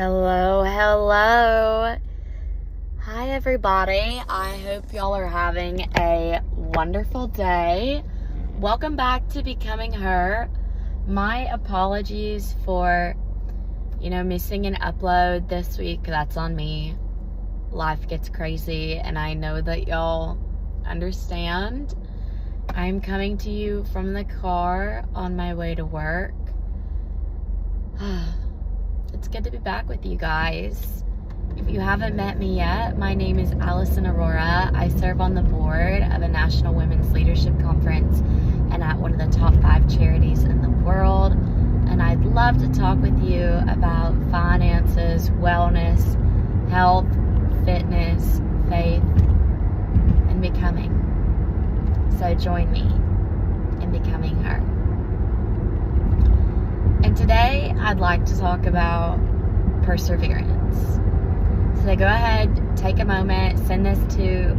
Hello, hello. Hi, everybody. I hope y'all are having a wonderful day. Welcome back to Becoming Her. My apologies for, missing an upload this week. That's on me. Life gets crazy, and I know that y'all understand. I'm coming to you from the car on my way to work. It's good to be back with you guys. If you haven't met me yet, my name is Alison. I serve on the board of a National Women's Leadership Conference and at one of the top 5 charities in the world. And I'd love to talk with you about finances, wellness, health, fitness, faith, and becoming. So join me in becoming her. And today, I'd like to talk about perseverance. So go ahead, take a moment, send this to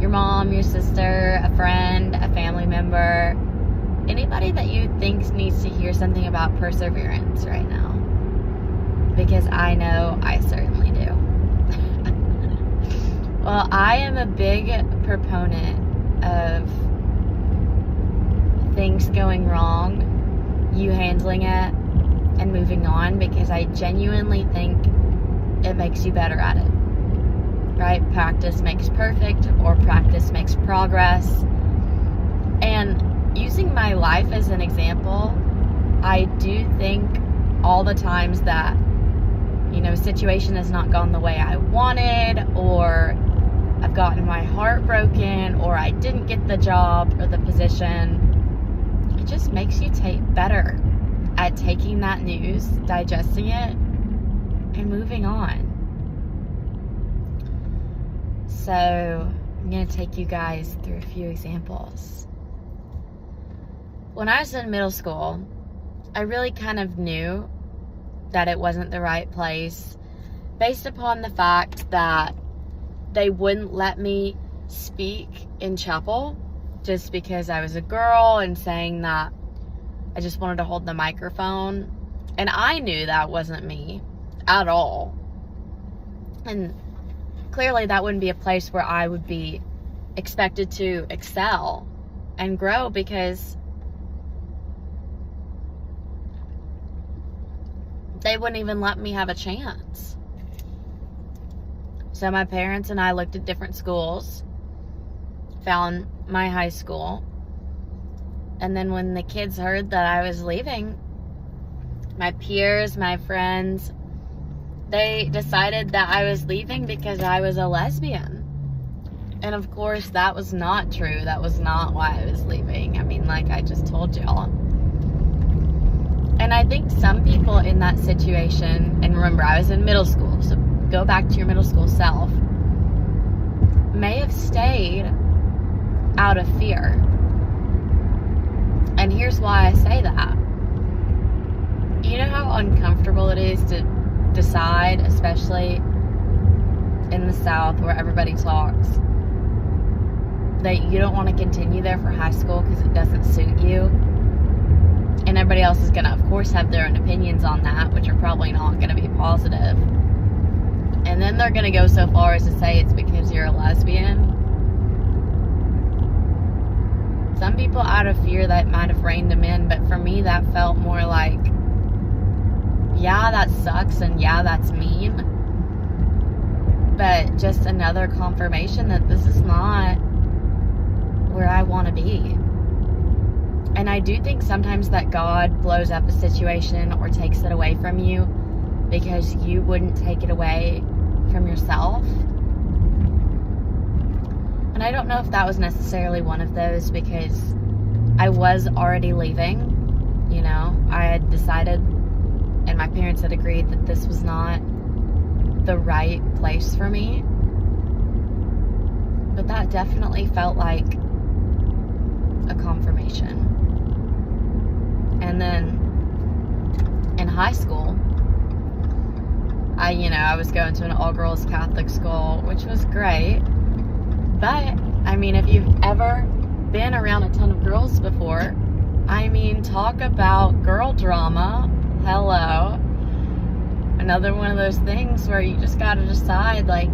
your mom, your sister, a friend, a family member, anybody that you think needs to hear something about perseverance right now. Because I know I certainly do. Well, I am a big proponent of things going wrong, you handling it, and moving on, because I genuinely think it makes you better at it, right? Practice makes perfect, or practice makes progress. And using my life as an example, I do think all the times that, a situation has not gone the way I wanted, or I've gotten my heart broken, or I didn't get the job or the position, it just makes you better at taking that news, digesting it, and moving on. So I'm going to take you guys through a few examples. When I was in middle school, I really kind of knew that it wasn't the right place based upon the fact that they wouldn't let me speak in chapel just because I was a girl, and saying that I just wanted to hold the microphone. And I knew that wasn't me at all. And clearly that wouldn't be a place where I would be expected to excel and grow, because they wouldn't even let me have a chance. So my parents and I looked at different schools, found my high school. And then when the kids heard that I was leaving, my peers, my friends, they decided that I was leaving because I was a lesbian. And of course, that was not true. That was not why I was leaving. I mean, like I just told y'all. And I think some people in that situation, and remember, I was in middle school, so go back to your middle school self, may have stayed out of fear. And here's why I say that. You know how uncomfortable it is to decide, especially in the South where everybody talks, that you don't want to continue there for high school because it doesn't suit you? And everybody else is going to, of course, have their own opinions on that, which are probably not going to be positive. And then they're going to go so far as to say it's because you're a lesbian. Some people out of fear, that might have reined them in, but for me that felt more like, yeah, that sucks, and yeah, that's mean, but just another confirmation that this is not where I want to be. And I do think sometimes that God blows up a situation or takes it away from you because you wouldn't take it away from yourself. And I don't know if that was necessarily one of those, because I was already leaving. I had decided, and my parents had agreed, that this was not the right place for me. But that definitely felt like a confirmation. And then in high school, I was going to an all-girls Catholic school, which was great. But, if you've ever been around a ton of girls before, talk about girl drama. Hello. another one of those things where you just gotta decide, like,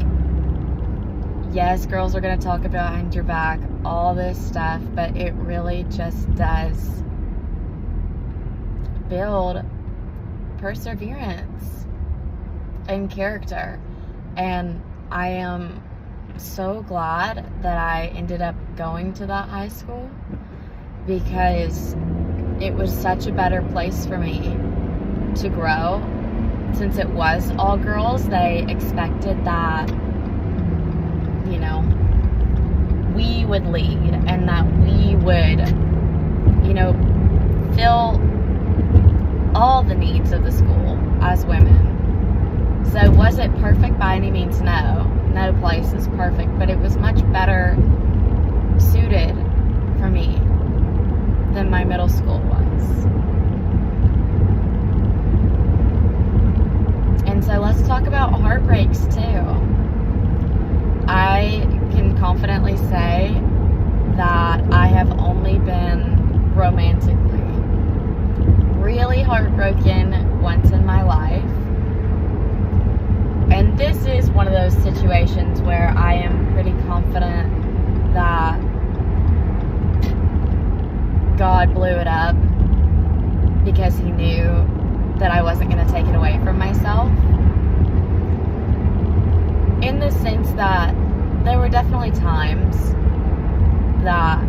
yes, girls are gonna talk behind your back, all this stuff, but it really just does build perseverance and character. And I am so glad that I ended up going to that high school, because it was such a better place for me to grow. Since it was all girls, they expected that, you know, we would lead and that we would, you know, fill all the needs of the school as women. So was it perfect by any means? No. No place is perfect, but it was much better suited for me than my middle school was. And so let's talk about heartbreaks too. I can confidently say that I have only been romantically really heartbroken once in my life. And this is one of those situations where I am pretty confident that God blew it up because he knew that I wasn't going to take it away from myself. In the sense that there were definitely times that,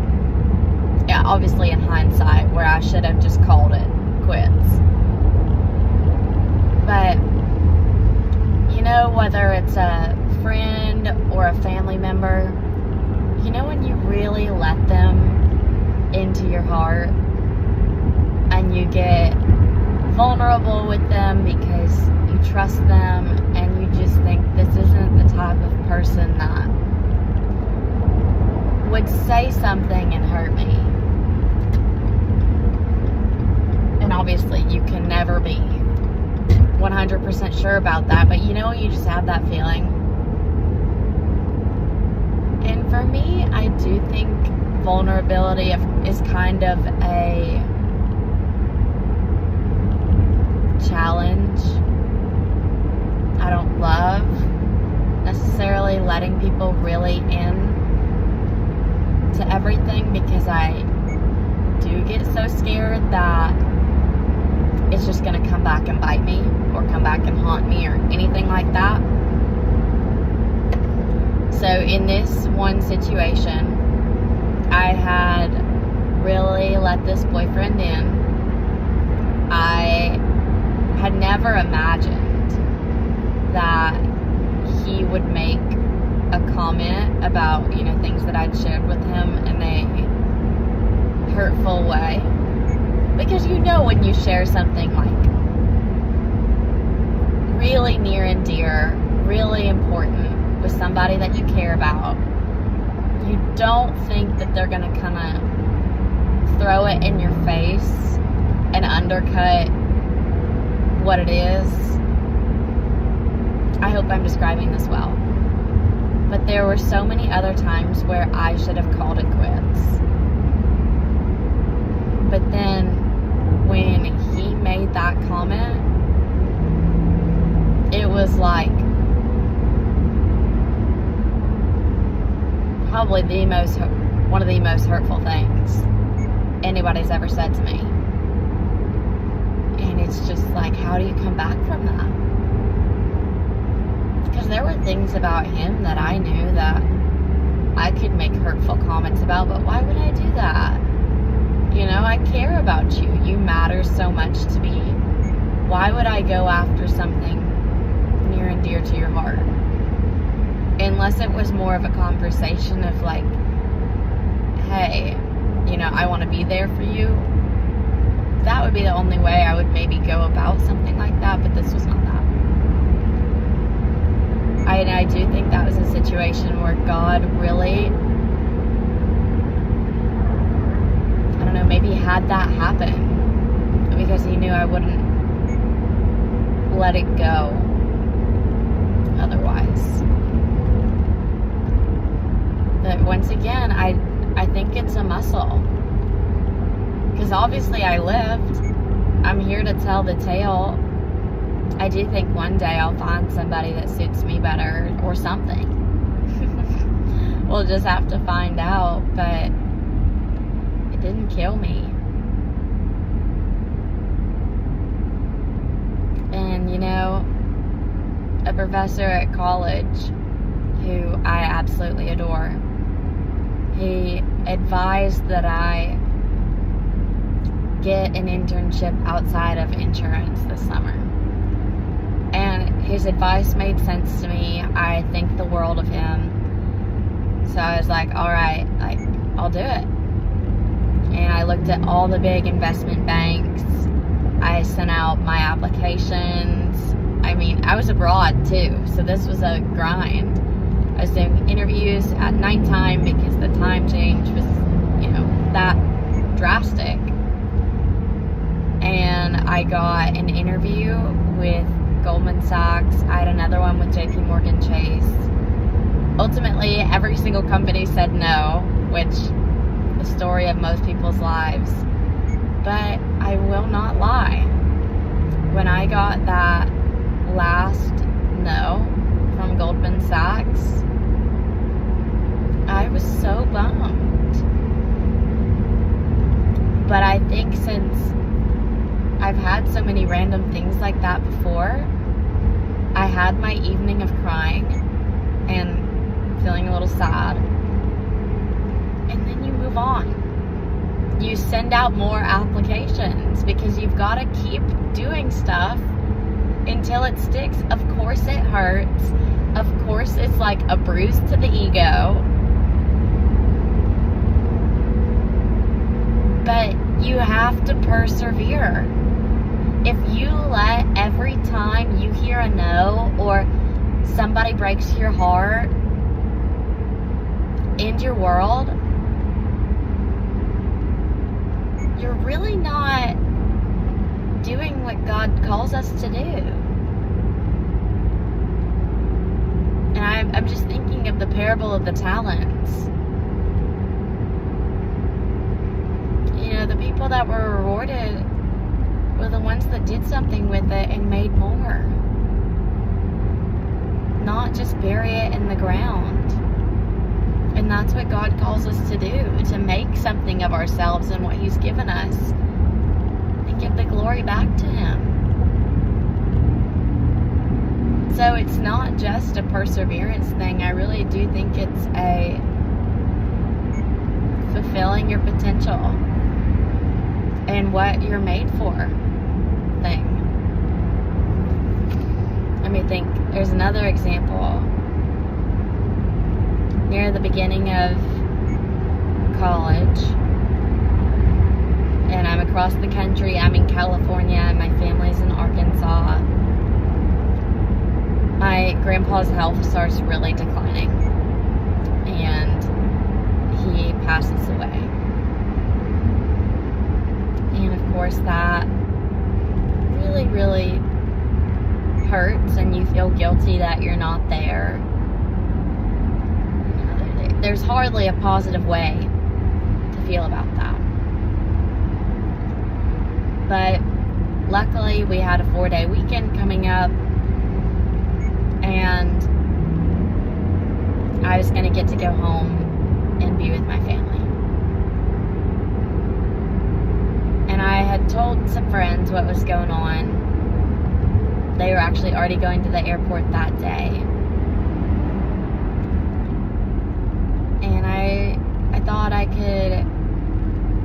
yeah, obviously in hindsight, where I should have just called it quits. But, you know, whether it's a friend or a family member, you know, when you really let them into your heart and you get vulnerable with them because you trust them and you just think this isn't the type of person that would say something and hurt me. And obviously you can never be 100% sure about that, but you know, you just have that feeling. And for me, I do think vulnerability is kind of a challenge. I don't love necessarily letting people really in to everything, because I do get so scared that it's just going to come back and bite me or come back and haunt me or anything like that. So in this one situation, I had really let this boyfriend in. I had never imagined that he would make a comment about, you know, things that I'd shared with him in a hurtful way. Because you know, when you share something like really near and dear, really important with somebody that you care about, you don't think that they're going to kind of throw it in your face and undercut what it is. I hope I'm describing this well. But there were so many other times where I should have called it quits. But then when he made that comment, it was like probably one of the most hurtful things anybody's ever said to me. And it's just like, how do you come back from that? Because there were things about him that I knew that I could make hurtful comments about, but why would I do that? You know, I care about you. You matter so much to me. Why would I go after something near and dear to your heart? Unless it was more of a conversation of like, hey, you know, I want to be there for you. That would be the only way I would maybe go about something like that, but this was not that. I do think that was a situation where God really, I don't know, maybe had that happen because he knew I wouldn't let it go otherwise. But once again, I think it's a muscle. Because obviously I lived. I'm here to tell the tale I do think one day I'll find somebody that suits me better or something. We'll just have to find out, but it didn't kill me. And a professor at college who I absolutely adore, he advised that I get an internship outside of insurance this summer. And his advice made sense to me. I think the world of him. So I was like, all right, I'll do it. And I looked at all the big investment banks. I sent out my applications. I was abroad too, so this was a grind. I was doing interviews at nighttime because the time change was, that drastic. And I got an interview with Goldman Sachs. I had another one with JP Morgan Chase. Ultimately, every single company said no, which the story of most people's lives. But I will not lie. When I got that last no from Goldman Sachs, I was so bummed. But I think since I've had so many random things like that before, I had my evening of crying and feeling a little sad. And then you move on. You send out more applications because you've got to keep doing stuff until it sticks. Of course it hurts. Of course it's like a bruise to the ego. But you have to persevere. If you let every time you hear a no or somebody breaks your heart end your world, you're really not doing what God calls us to do. And I'm just thinking of the parable of the talents. The people that were rewarded were the ones that did something with it and made more. Not just bury it in the ground. And that's what God calls us to do, to make something of ourselves and what He's given us and give the glory back to Him. So it's not just a perseverance thing. I really do think it's a fulfilling your potential and what you're made for thing. Let me think. There's another example. Near the beginning of college, and I'm across the country. I'm in California and my family's in Arkansas. My grandpa's health starts really declining and he passes away. And of course that really, really hurts, and you feel guilty that you're not there. There's hardly a positive way to feel about that. But luckily we had a 4-day weekend coming up, and I was going to get to go home and be with my family. And I had told some friends what was going on. They were actually already going to the airport that day. And I thought I could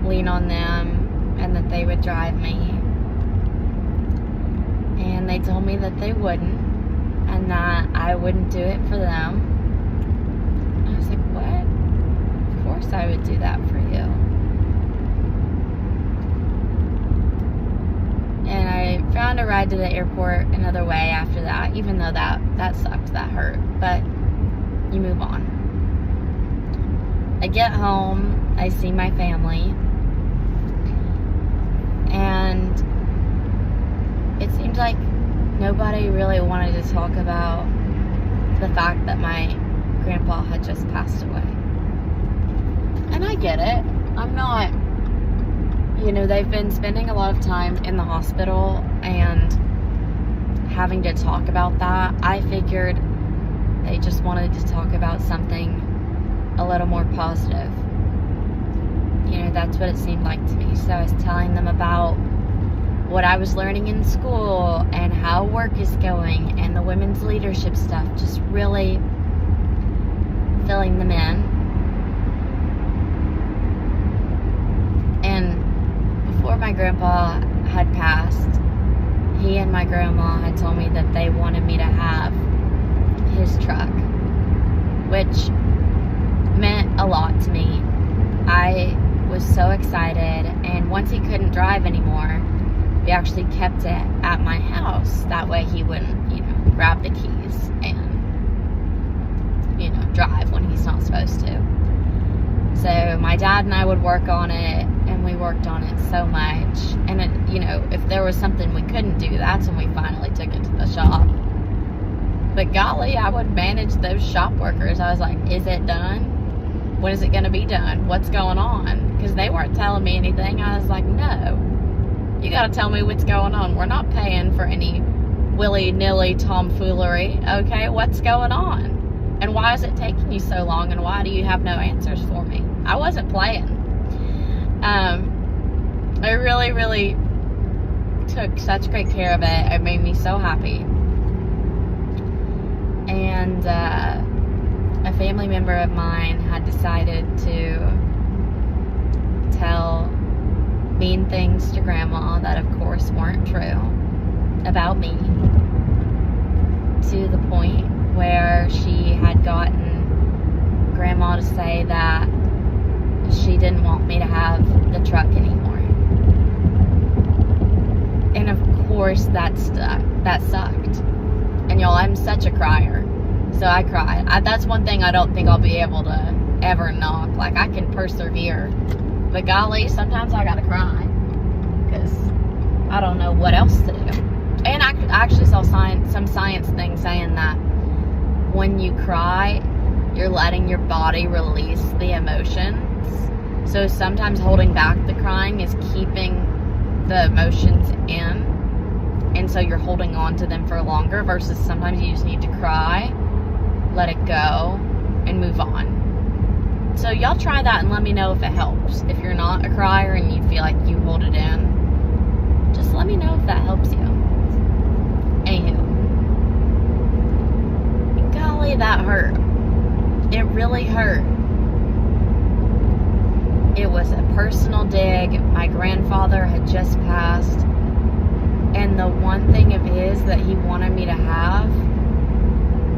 lean on them and that they would drive me. And they told me that they wouldn't, and that I wouldn't do it for them. I was like, what? Of course I would do that for you. And I found a ride to the airport another way after that, even though that sucked, that hurt. But you move on. I get home, I see my family, and it seems like nobody really wanted to talk about the fact that my grandpa had just passed away. And I get it. I'm not, they've been spending a lot of time in the hospital and having to talk about that. I figured they just wanted to talk about something a little more positive. You know, that's what it seemed like to me. So I was telling them about what I was learning in school and how work is going and the women's leadership stuff, just really filling them in. And before my grandpa had passed, he and my grandma had told me that they wanted me to have his truck, which meant a lot to me. I was so excited, and once he couldn't drive anymore, we actually kept it at my house. That way he wouldn't, grab the keys and, drive when he's not supposed to. So my dad and I would work on it, and we worked on it so much. And, if there was something we couldn't do, that's when we finally took it to the shop. But golly, I would manage those shop workers. I was like, is it done? When is it going to be done? What's going on? Because they weren't telling me anything. I was like, no. You got to tell me what's going on. We're not paying for any willy-nilly tomfoolery. Okay, what's going on? And why is it taking you so long? And why do you have no answers for me? I wasn't playing. I really, really took such great care of it. It made me so happy. And a family member of mine had decided to tell mean things to Grandma that of course weren't true about me, to the point where she had gotten Grandma to say that she didn't want me to have the truck anymore. And of course that sucked. And y'all, I'm such a crier. So I cried. That's one thing I don't think I'll be able to ever knock. Like, I can persevere. But golly, sometimes I gotta cry. Because I don't know what else to do. And I actually saw some science thing saying that when you cry, you're letting your body release the emotions. So sometimes holding back the crying is keeping the emotions in. And so you're holding on to them for longer, versus sometimes you just need to cry, let it go, and move on. So y'all try that and let me know if it helps. If you're not a crier and you feel like you hold it in, just let me know if that helps you. Anywho. Golly, that hurt. It really hurt. It was a personal dig. My grandfather had just passed. And the one thing of his that he wanted me to have,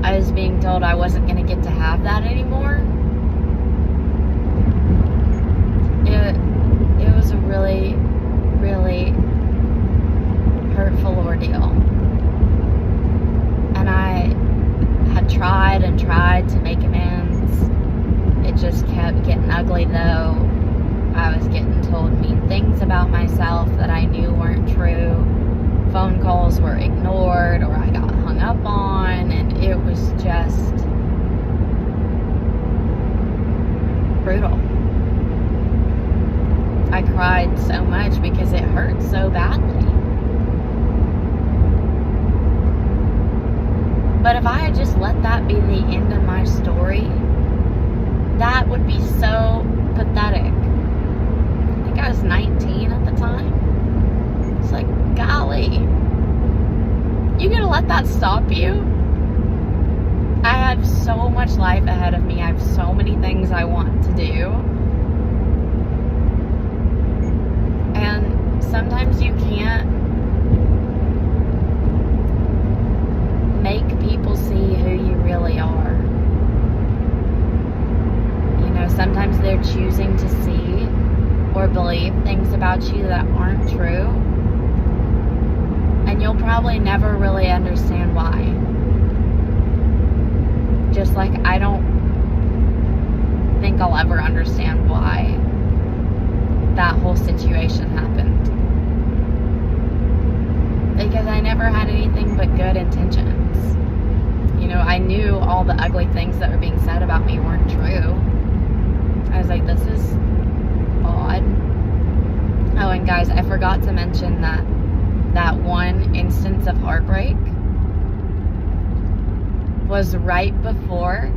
I was being told I wasn't going to get to have that anymore. It was a really, really hurtful ordeal. And I had tried and tried to make amends. It just kept getting ugly, though. I was getting told mean things about myself that I knew weren't true. Phone calls were ignored, or I got hung up on, and it was just brutal. I cried so much because it hurt so badly. But if I had just let that be the end of my story, that would be so pathetic. I think I was 19 at the time. It's like, golly, you gonna let that stop you? I have so much life ahead of me. I have so many things I want to do. And sometimes you can't make people see who you really are. Sometimes they're choosing to see or believe things about you that aren't true. And you'll probably never really understand why. Just like I don't think I'll ever understand why that whole situation happened. Because I never had anything but good intentions. I knew all the ugly things that were being said about me weren't true. I was like, this is odd. Oh, and guys, I forgot to mention that one instance of heartbreak was right before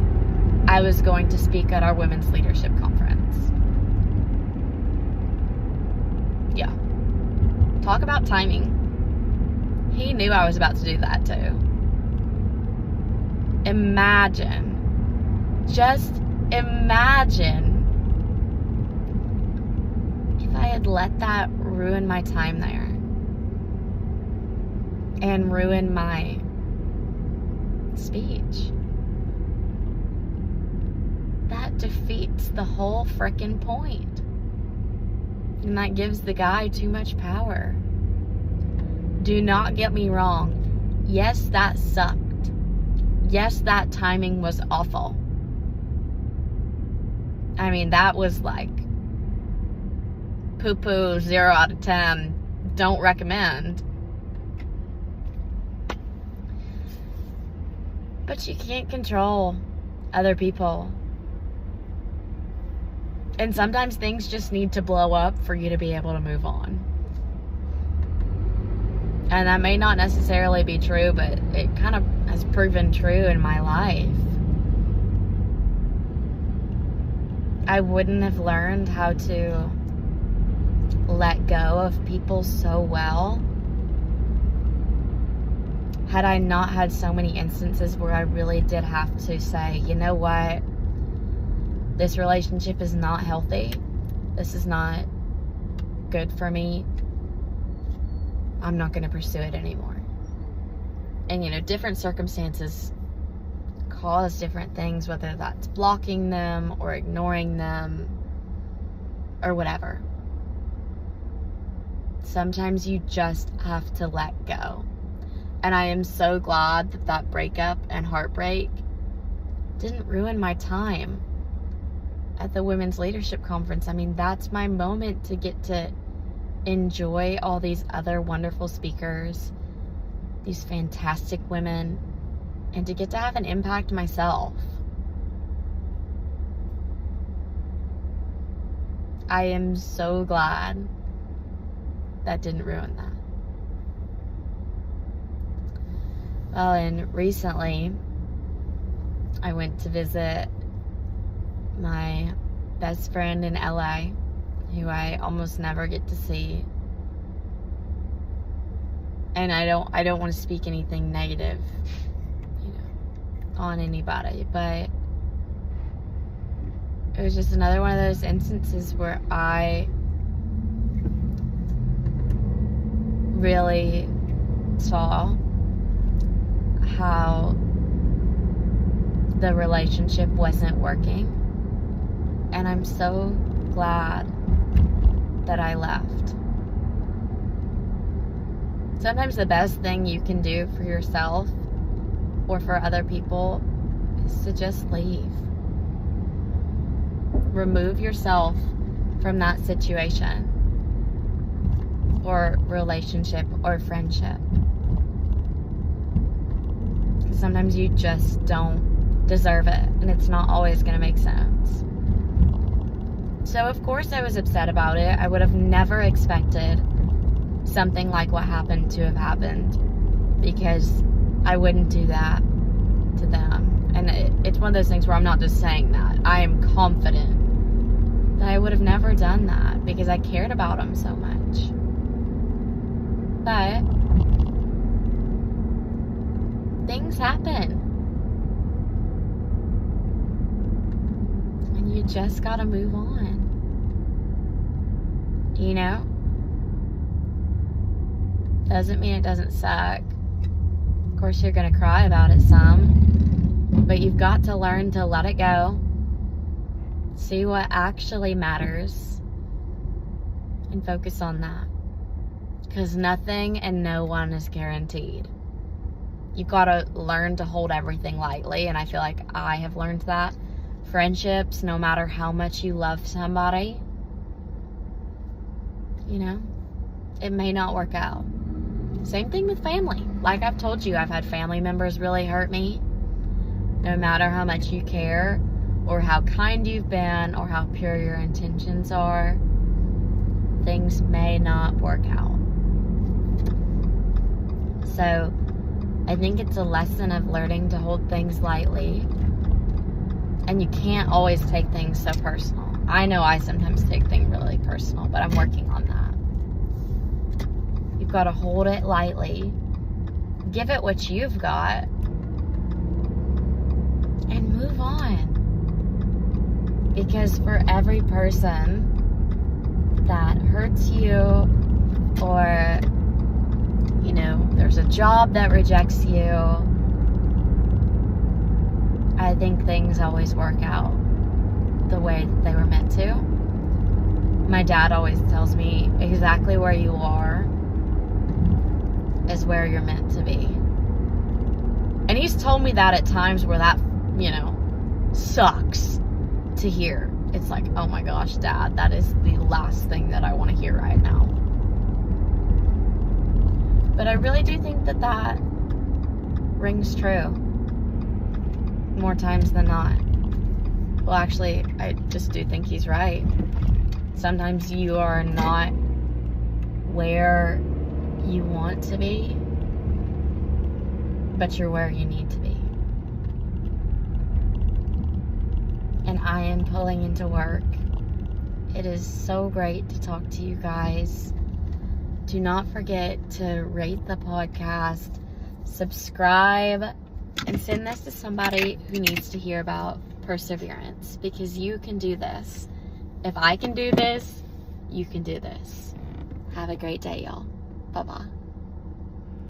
I was going to speak at our women's leadership conference. Yeah. Talk about timing. He knew I was about to do that too. Imagine, just imagine if I had let that ruin my time there and ruin my speech. That defeats the whole frickin' point. And that gives the guy too much power. Do not get me wrong. Yes, that sucked. Yes, that timing was awful. I mean, that was like poo-poo, 0 out of 10. Don't recommend. But you can't control other people. And sometimes things just need to blow up for you to be able to move on. And that may not necessarily be true, but it kind of has proven true in my life. I wouldn't have learned how to let go of people so well had I not had so many instances where I really did have to say, you know what? This relationship is not healthy. This is not good for me. I'm not going to pursue it anymore. And, you know, different circumstances cause different things, whether that's blocking them or ignoring them or whatever. Sometimes you just have to let go. And I am so glad that that breakup and heartbreak didn't ruin my time at the Women's Leadership Conference. I mean, that's my moment to get to enjoy all these other wonderful speakers, these fantastic women, and to get to have an impact myself. I am so glad that didn't ruin that. Well, and recently I went to visit my best friend in LA, who I almost never get to see. And I don't want to speak anything negative, you know, on anybody, but it was just another one of those instances where I really saw how the relationship wasn't working, and I'm so glad that I left. Sometimes the best thing you can do for yourself or for other people is to just leave. Remove yourself from that situation or relationship or friendship. Sometimes you just don't deserve it, and it's not always going to make sense. So of course I was upset about it. I would have never expected something like what happened to have happened, because I wouldn't do that to them. And it's one of those things where I'm not just saying that. I am confident that I would have never done that because I cared about them so much. But things happen. And you just gotta move on. You know? Doesn't mean it doesn't suck. Of course, you're gonna cry about it some. But you've got to learn to let it go. See what actually matters. And focus on that. Because nothing and no one is guaranteed. You've got to learn to hold everything lightly, and I feel like I have learned that. Friendships, no matter how much you love somebody, you know, it may not work out. Same thing with family. Like I've told you, I've had family members really hurt me. No matter how much you care, or how kind you've been, or how pure your intentions are, things may not work out. So I think it's a lesson of learning to hold things lightly. And you can't always take things so personal. I know I sometimes take things really personal, but I'm working on that. You've got to hold it lightly. Give it what you've got. And move on. Because for every person that hurts you, or, you know, there's a job that rejects you, I think things always work out the way that they were meant to. My dad always tells me exactly where you are is where you're meant to be. And he's told me that at times where that, you know, sucks to hear. It's like, oh my gosh, Dad, that is the last thing that I want to hear right now. But I really do think that that rings true more times than not. Well, actually, I just do think he's right. Sometimes you are not where you want to be, but you're where you need to be. And I am pulling into work. It is so great to talk to you guys. Do not forget to rate the podcast, subscribe, and send this to somebody who needs to hear about perseverance, because you can do this. If I can do this, you can do this. Have a great day, y'all. Bye-bye.